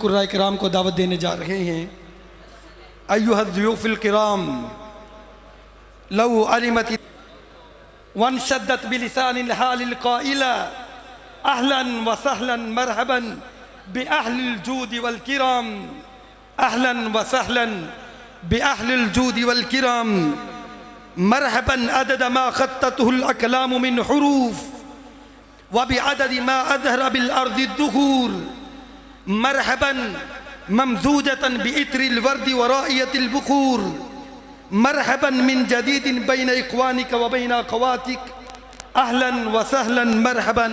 कुर्राए किराम को दावत देने जा रहे हैं। अय्युहद्दुयूफिल किराम लौ अलिमत वनशद्दत बिलिसानिल हालिल क़ाइला अहलन व सहलन मरहबन बिअहलिल जूद वल किराम अहलन व सहलन बिअहलिल जूद वल किराम मरहबन अदद मा खत्ततहुल अकलाम मिन हुरूफ व बिअदद मा अज़हरा बिल अर्ज़ि दुखूर मरहबन ममज़ूजतन बिइत्रिल वर्दि व राइयतिल बुखूर मरहबन मिन जदीदिन बैन इख्वानिक व बैन अख़वातिक अहलन व सहलन मरहबन।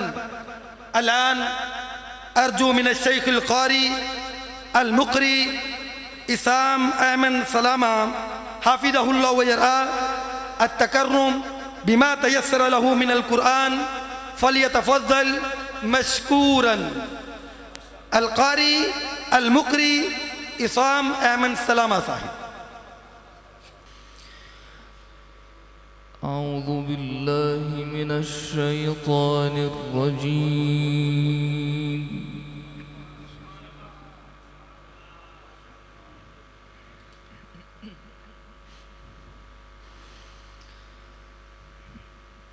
अलान अर्जू मिन शेख़िल क़ारी अल मुक़री इसाम अहमद सलामा हाफ़िज़हुल्लाह व यरआ अत-तकर्रुम बिमा तयस्सर लहू मिनल कुरआन फ़लियतफ़ज़्ज़ल मशकूरन। अल क़ारी अल मुक़री इसाम अहमद सलामा साहिब। अऊज़ु बिल्लाहि मिनश शैतानिर रजीम।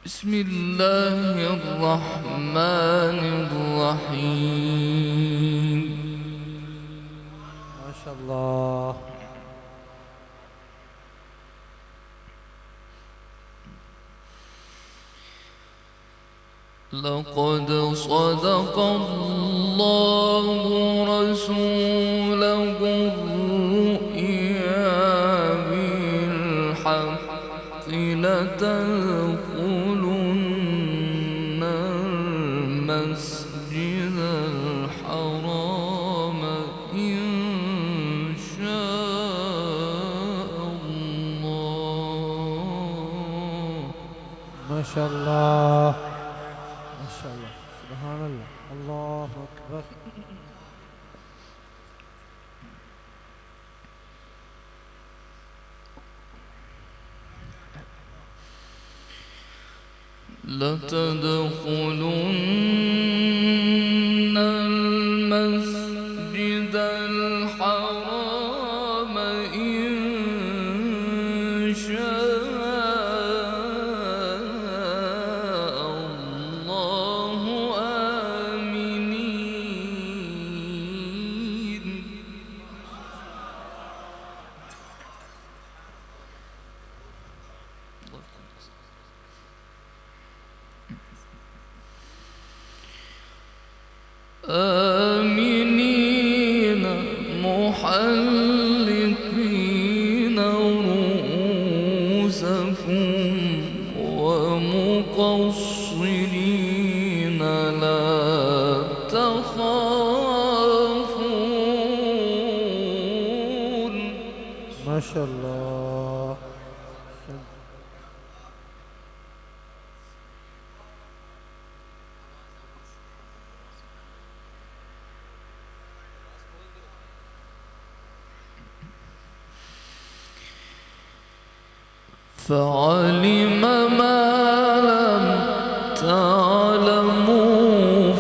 बिस्मिल्लाहिर रहमानिर रहीम। माशाअल्लाह। लक़द सदक़ल्लाहु रसूलहु रु'या बिल हक़्क़ि लतदख़ुलुन्नल मस्जिदल हराम इंशाअल्लाह। माशाअल्लाह माशाअल्लाह सुभानअल्लाह अल्लाहु अकबर। लतदख़ुलुन्नल मस्जिदल हराम इंशाअल्लाहु आमिनीन। आमिनीन मुहल्लिकीन रूसकुम व मुक़स्सिरीन ला तख़ाफ़ून। माशाअल्लाह। فعلم ما لم تعلموا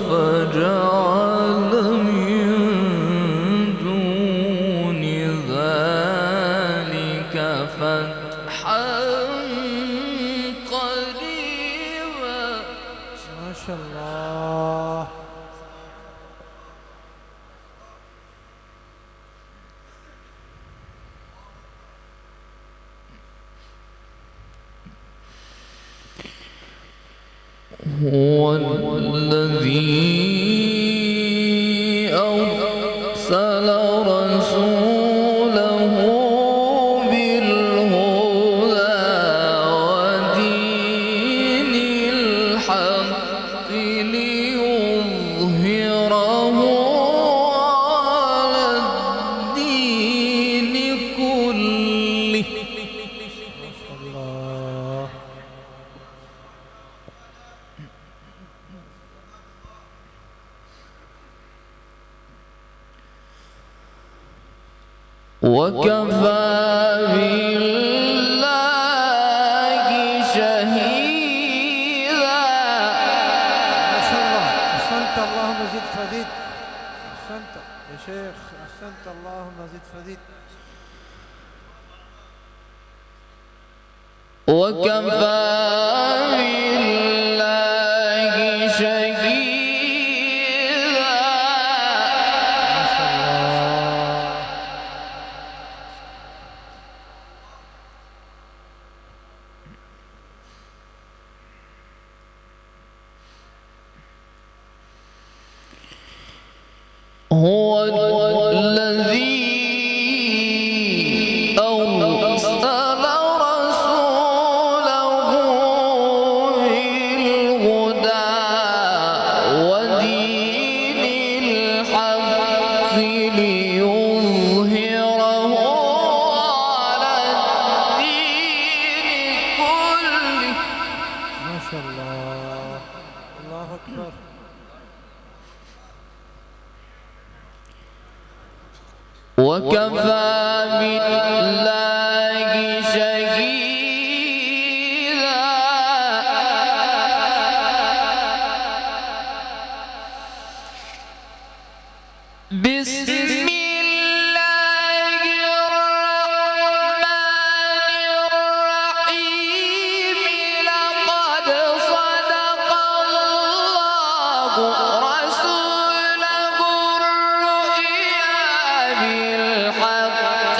فجعل من دون ذلك فتحا قريبا। माशाअल्लाह। هو الذي أرسل رسوله بالهدى ودين الحق ليظهره على الدين كله। माशाअल्लाह। وكفى بالله شهيدا. ما شاء الله أحسنت اللهم زد فزد أحسنت. يا شيخ أحسنت، اللهم زد فزد. وكفى بالله شهيدا. هو الذي أرسل رسوله بالهدى ودين الحق ليظهره على الدين كله. ما شاء الله، الله أكبر. وكفى بالله شهيدا. بسم الله الرحمن الرحيم. لقد صدق الله رسوله الرؤيا بالحق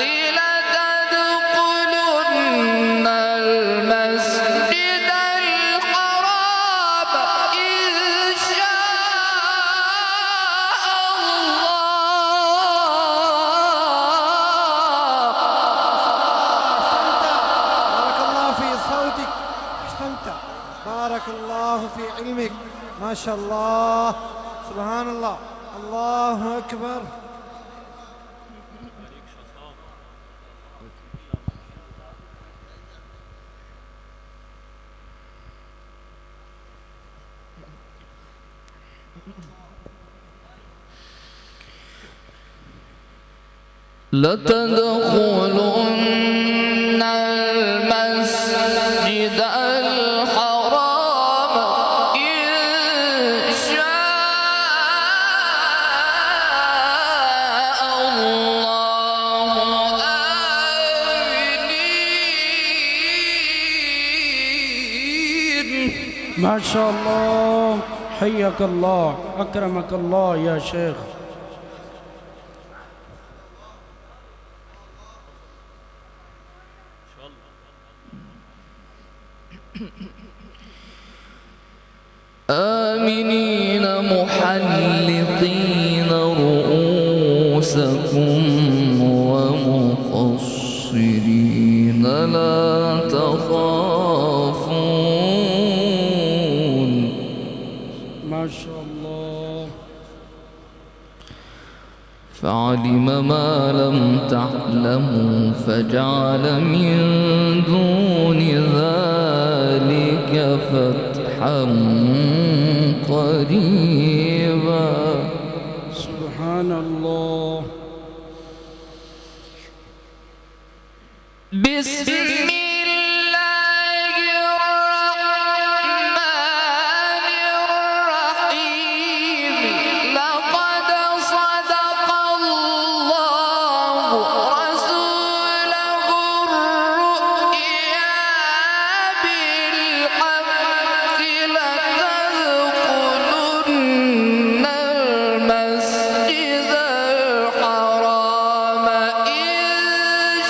لتدخلن المسجد الحرام إن بارك الله في علمك. ما شاء الله، سبحان الله، الله أكبر. لتدخلن المسجد الحرام إن شاء الله آمنين. ما شاء الله، حياك الله، أكرمك الله يا شيخ. آمنين محلقين رؤوسكم ومقصرين لا تخافون. ما شاء الله. فعلم ما لم تعلموا فجعل من دون ذلك فتحا قريبا. سبحان الله. بسم الله الرحمن الرحيم. لقد صدق الله رسوله الرؤيا بالحق لتدخلن المسجد الحرام إن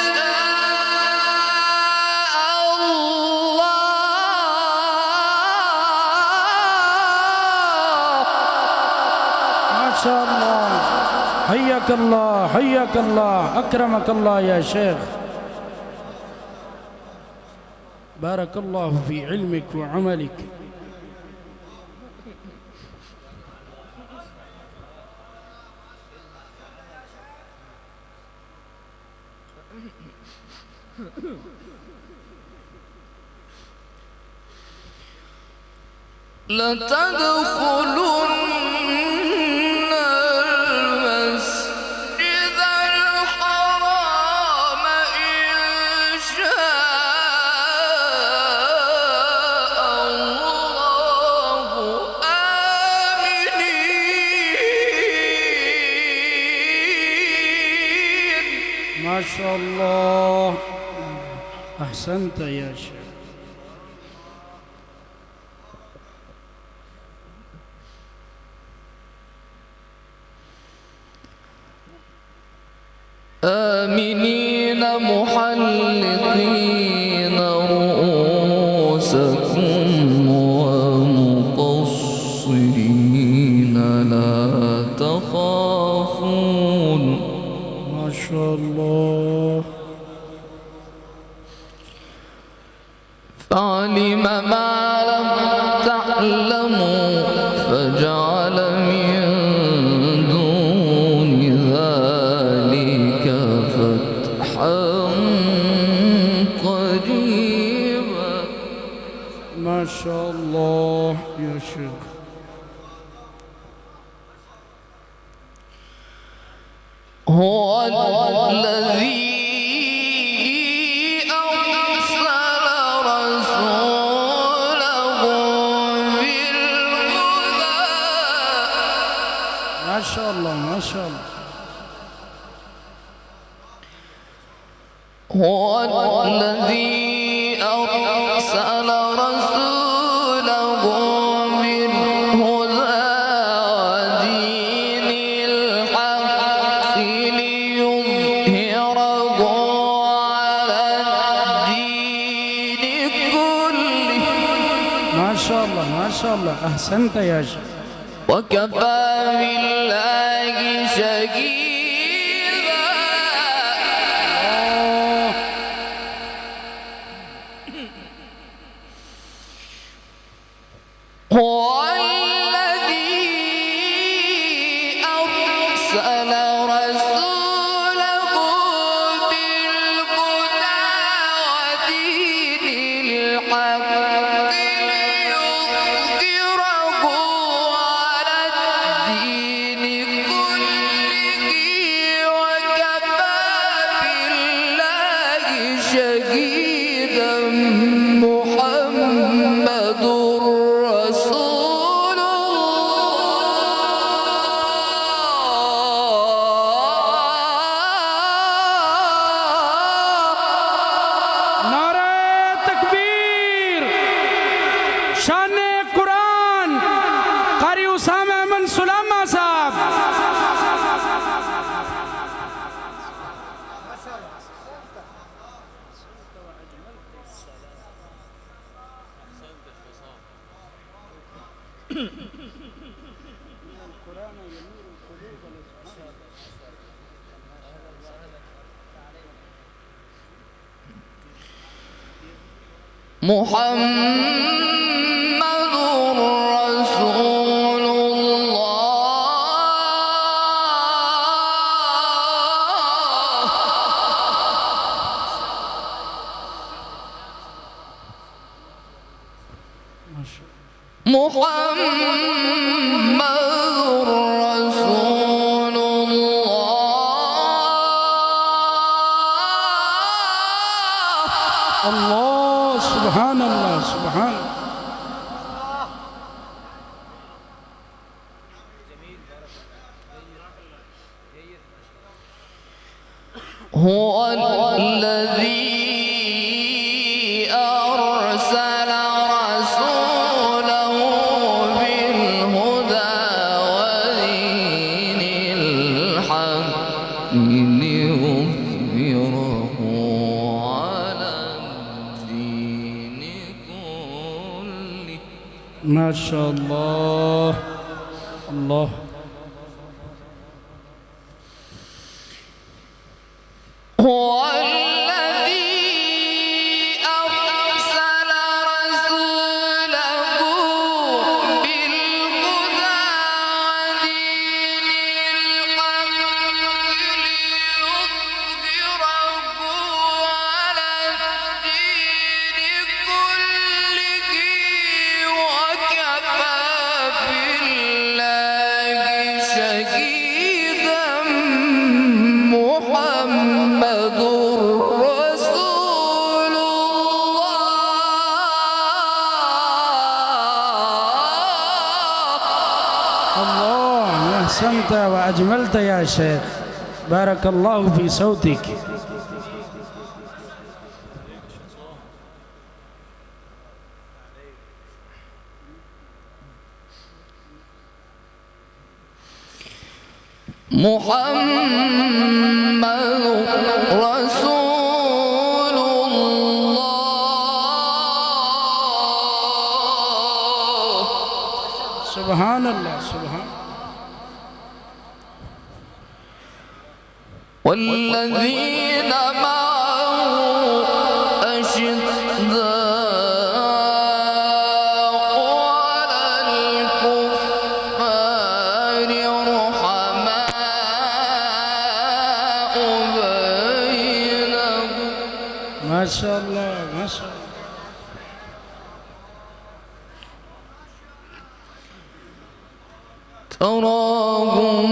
ما شاء الله، حياك الله، حياك الله، أكرمك الله يا شيخ. بارك الله في علمك وعملك. لتدخلن المسجد الحرام إن شاء الله آمنين. شاء الله أحسنت يا شيخ. آمنين محلقين رؤوسكم ومقصرين لا تخافون. ما شاء الله. فعلم ما لم تعلموا فجعل من دون ذلك فتحا قريبا. ما شاء الله يا شيخ. هو الذي أرسل رسوله بالهدى. ما شاء الله ما شاء الله. هو الذي أرسل رسوله بالهدى ودين الحق ليظهره على الدين كله. ما شاء الله ما شاء الله أحسنت يا شيخ. وكفى بالله شهيدا. هو الذي أرسل رسوله بالهدى ودين الحق ليظهره على الدين كله وكفى بالله شهيدا. محمد رسول الله. नारे तकबीर। शान कुरान कारी उसामा अमन सुलामा साहब। محمد رسول الله. محمد رسول الله. الله سبحان الله سبحان. هو الذي أرسل رسوله بالهدى ودين الحق ليظهره على الدين كله. ما شاء الله. الله. هو الذي أرسل رسوله بالهدى ودين الحق ليظهره على الدين كله وكفى بالله شهيدا. محمد رسول الله. الله أحسنت وأجملت يا شيخ. بارك الله في صوتك. محمد رسول الله. سبحان الله سبحان. والذين معه أشداء على الكفار رحماء بينهم. ما شاء الله ما شاء الله. تراهم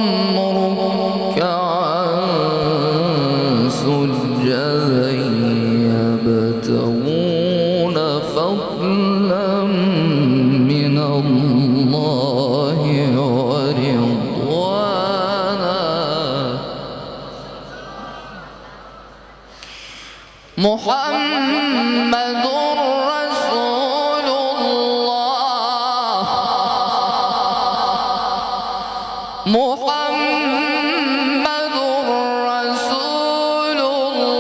ركعا سجدا يبتغون فضلا من الله ورضوانا. محمد رسول الله. محمد رسول الله.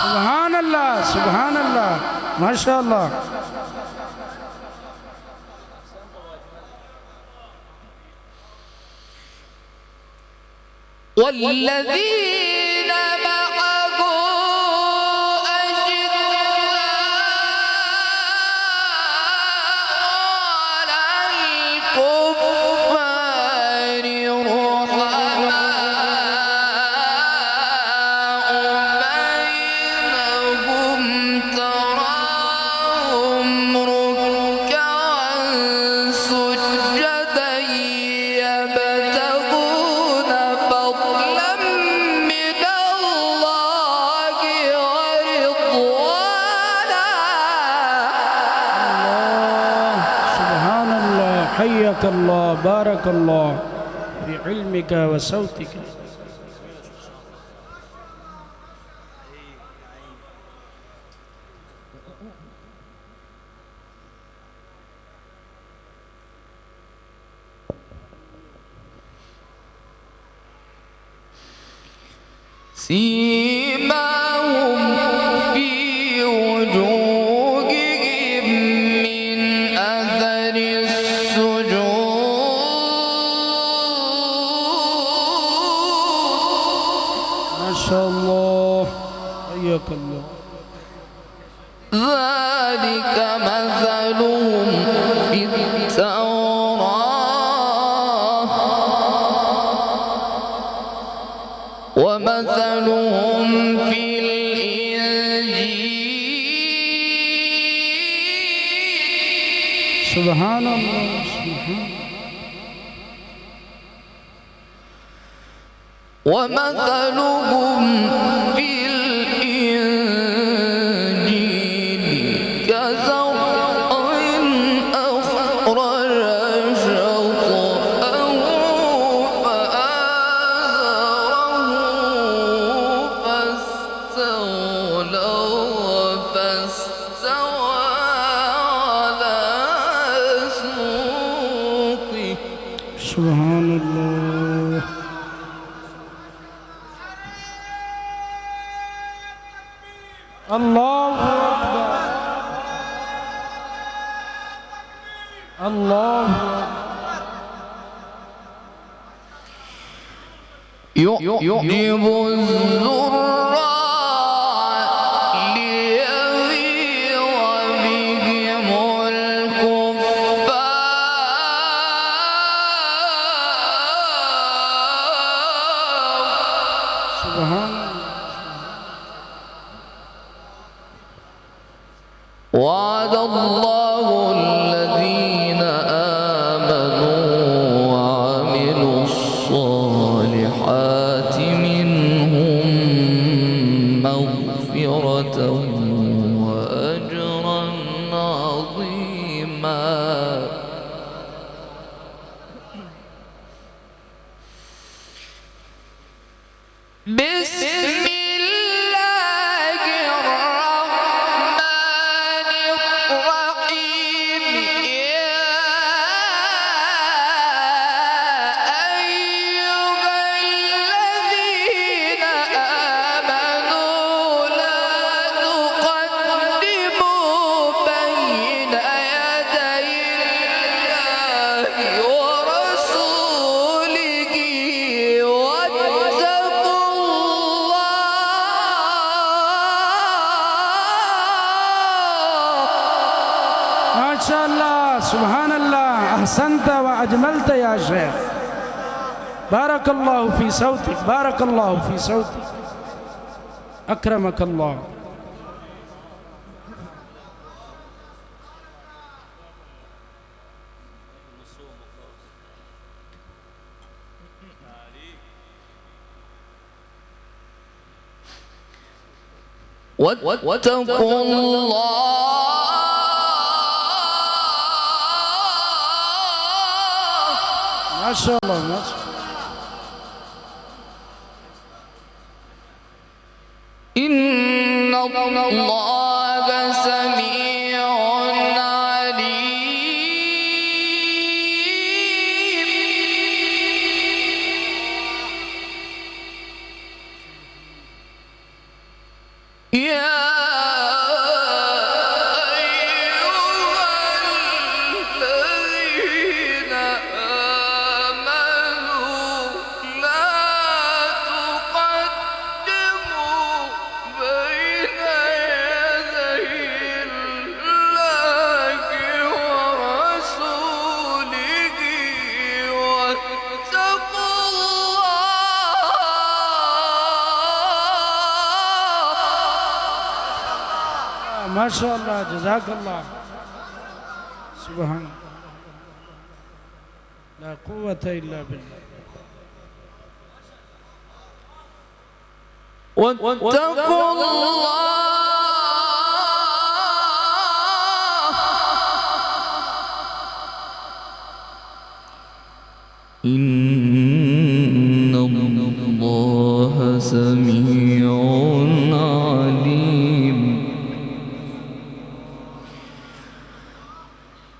سبحان الله سبحان الله ما شاء الله. والذين معه أشداء على الكفار رحماء بينهم. تراهم ركعا سجدا يبتغون فضلا من الله ورضوانا. سبحان الله. حياك الله بارك الله في علمك وصوتك. سيماهم في وجوههم من أثر السجود. ما شاء الله. حياك الله. ذلك مثلهم في التوراة ومثلهم في الإنجيل. سبحان الله سبحان. ومثلهم في الإنجيل كزرع أخرج شطأه فآزره فاستوى على سوقه. سبحان الله. الله أكبر. الله يعجب الزراع ليغيظ بهم الكفار. سبحان الله. وعد الله الذين آمنوا وعملوا الصالحات منهم مغفرة وأجرا عظيما. بسم الله الرحمن الرحيم. شاء الله سبحان الله أحسنت وأجملت يا شيخ بارك الله في صوتك بارك الله في صوتك أكرمك الله واتقوا الله ما شاء الله ما شاء الله إن الله سميع عليم يا ما شاء الله جزاك الله سبحان الله لا قوة إلا بالله واتقوا الله إن الله سميع عليم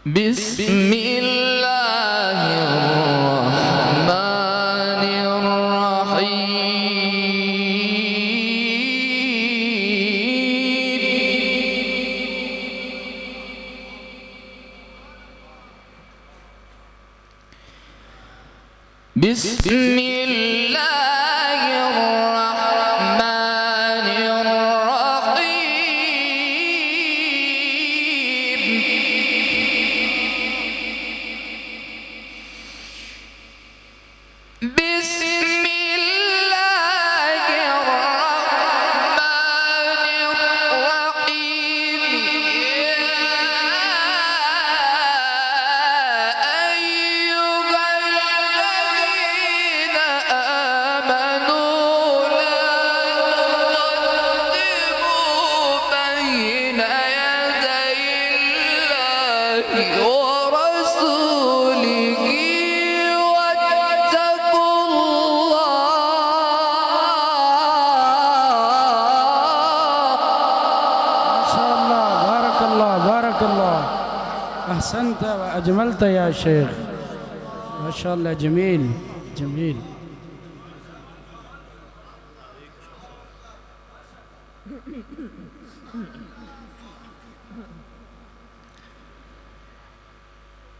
بسم الله الرحمن الرحيم بسم الله الرحمن الرحيم بسم الله الرحمن الرحيم أيها الذين آمنوا لا تقدموا بين يدي الله ورسوله واتقوا ما شاء الله بارك الله بارك الله أحسنت وأجملت يا شيخ ما شاء الله جميل جميل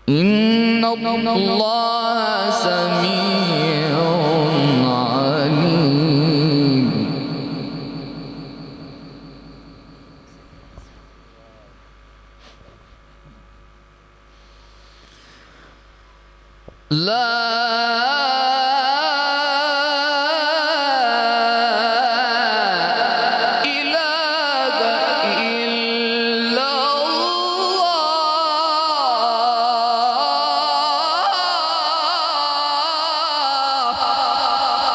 إن الله سميع عليم لا إله إلا الله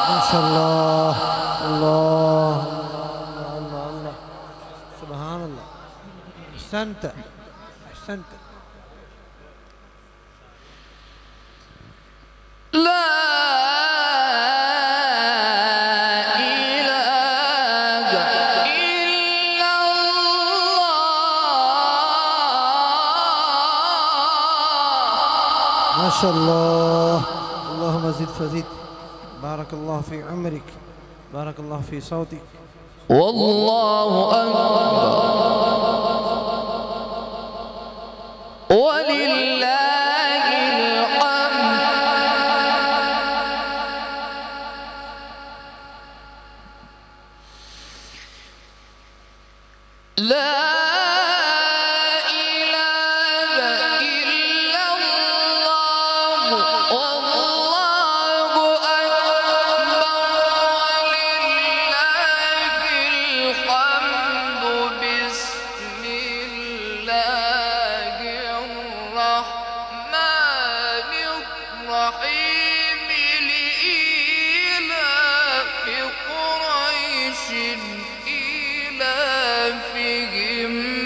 ما شاء الله الله الله الله سبحان الله أحسنت أحسنت لا إله إلا الله ما شاء الله اللهم زد فزد بارك الله في عمرك بارك الله في صوتك والله أكبر ولله الحمد لا إله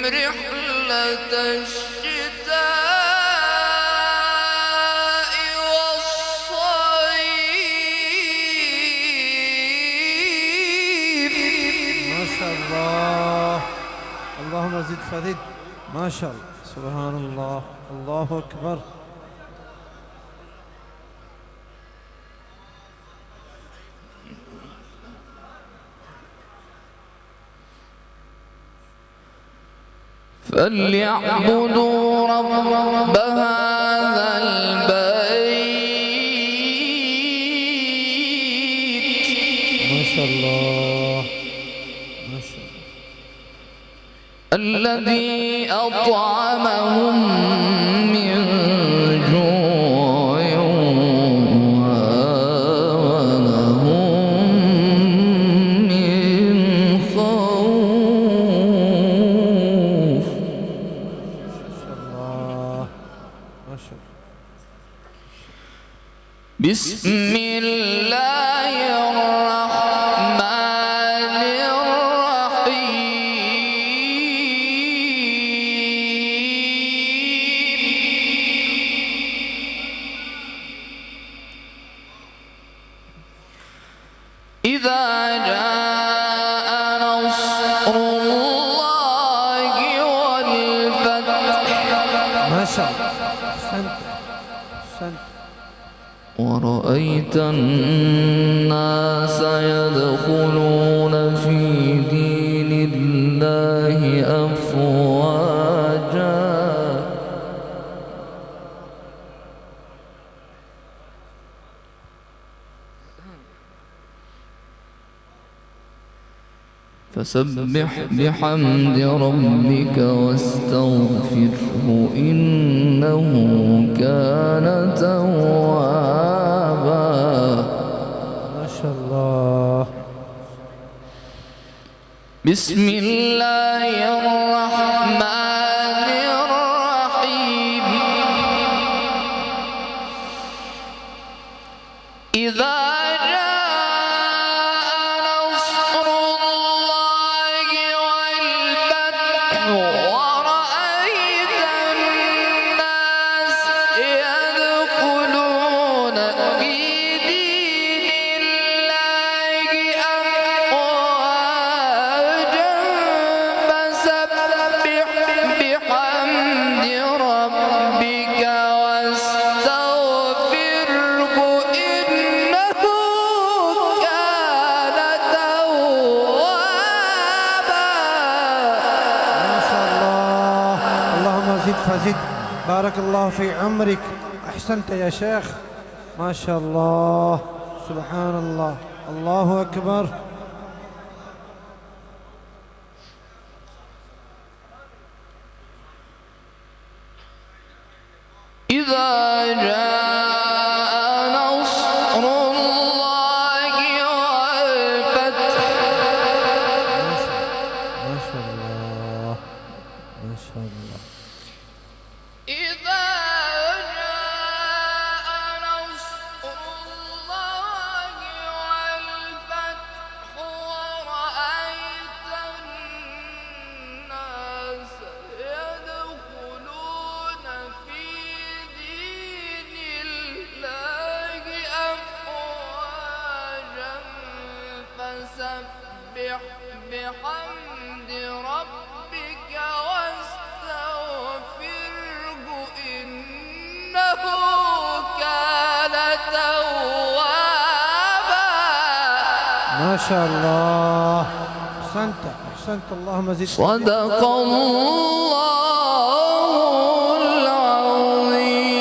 رحلة الشتاء والصيف. ما شاء الله. اللهم زد فزد. ما شاء الله. سبحان الله. الله أكبر. فليعبدوا رب هذا البيت. ما شاء الله. ما شاء الله. الذي أطعمهم من جوع وآمنهم من خوف. ما شاء الله. بسم الله الرحمن الرحيم. إذا جاء نصر الله والفتح. ما شاء الله. أحسنت. أحسنت. ورأيت الناس يدخلون في دين الله أفواجا. فسبح بحمد ربك واستغفره إنه كان توابا. ما شاء الله. بسم الله الرحمن الرحيم. إذا فزد. بارك الله في عمرك. أحسنت يا شيخ. ما شاء الله. سبحان الله. الله أكبر. إذا جاء نصر الله والفتح. ما شاء الله. ما شاء الله. إذا جاء نصر الله والفتح ورأيت الناس يدخلون في دين الله أفواجا فسبح بحمد ربك واستغفره إنه كان توابا. ما شاء الله. أحسنت. أحسنت. اللهم زد. صدق الله العظيم.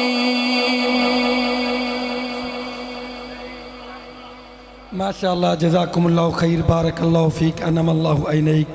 ما شاء الله. جزاكم الله خير. بارك الله فيك. أنم الله عينيك.